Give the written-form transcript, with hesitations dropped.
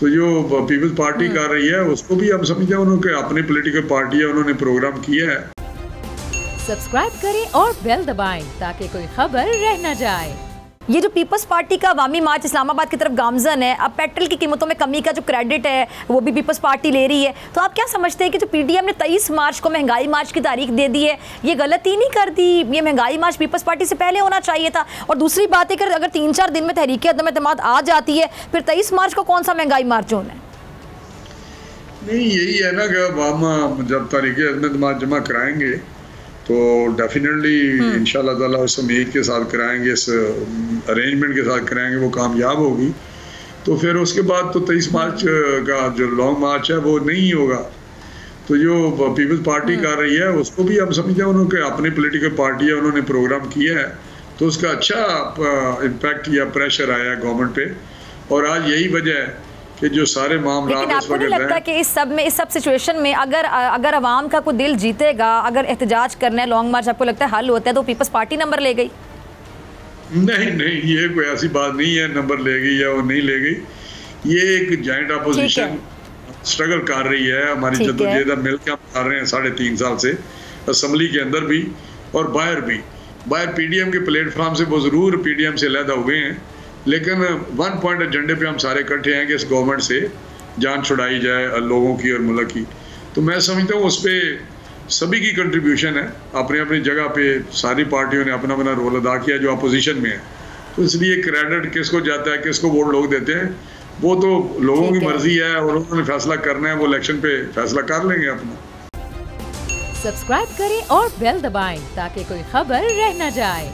तो जो peoples party कर रही है उसको भी हम समझते हैं, उन्होंने अपनी पॉलिटिकल पार्टी है, उन्होंने प्रोग्राम किया है। सब्सक्राइब करें और बेल दबाएं ताकि कोई खबर रह न जाए। ये जो पीपल्स पार्टी का अवामी मार्च इस्लामाबाद की तरफ गामजन है, अब पेट्रोल की कीमतों में कमी का जो क्रेडिट है वो भी पीपल्स पार्टी ले रही है, तो आप क्या समझते हैं कि जो पीडीएम ने 23 मार्च को महंगाई मार्च की तारीख दे दी है, ये गलती नहीं कर दी? ये महंगाई मार्च पीपल्स पार्टी से पहले होना चाहिए था। और दूसरी बात है कि अगर 3-4 दिन में तहरीक अदम एतमाद आ जाती है, फिर 23 मार्च को कौन सा महंगाई मार्च होना है? नहीं, यही है ना कि हम जब तहरीक अदम एतमाद जमा कराएंगे तो डेफिनेटली इंशाल्लाह ताला उस उम्मीद के साथ कराएंगे, इस अरेंजमेंट के साथ कराएंगे, वो कामयाब होगी। तो फिर उसके बाद तो 23 मार्च का जो लॉन्ग मार्च है वो नहीं होगा। तो जो पीपल्स पार्टी कर रही है उसको भी हम समझते हैं, उन्होंने अपनी पॉलिटिकल पार्टी है, उन्होंने प्रोग्राम किया है, तो उसका अच्छा इम्पैक्ट या प्रेशर आया गवर्नमेंट पे। और आज यही वजह है कि जो सारे मामला, लेकिन आपको नहीं लगता कि इस सब सिचुएशन में अगर अवाम का कोई दिल जीतेगा, अगर एहतजाज करना है, लॉन्ग मार्च आपको लगता है हल होता है, तो पीपल्स पार्टी नंबर ले गई? नहीं, ये कोई ऐसी बात नहीं है नंबर ले गई या वो नहीं ले गई। ये एक जॉइंट अपोजिशन स्ट्रगल कर रही है, हमारी जद्दोजहद मिलकर हम कर रहे हैं 3.5 साल से, असेंबली के अंदर भी और बाहर भी। बाहर पीडीएम के प्लेटफॉर्म से वो ज़रूर पीडीएम से अलहदा हुए हैं, लेकिन वन पॉइंट एजेंडे पे हम सारे इकट्ठे हैं कि इस गवर्नमेंट से जान छुड़ाई जाए लोगों की और मुल्क की। तो मैं समझता हूँ उस पर सभी की कंट्रीब्यूशन है, अपनी अपनी जगह पे सारी पार्टियों ने अपना अपना रोल अदा किया जो अपोजिशन में है। तो इसलिए क्रेडिट किसको जाता है, किसको वोट लोग देते हैं, वो तो लोगों की मर्जी है और उन्होंने फैसला करना है, वो इलेक्शन पे फैसला कर लेंगे अपना। सब्सक्राइब करें और बेल दबाएं ताकि कोई खबर रह न जाए।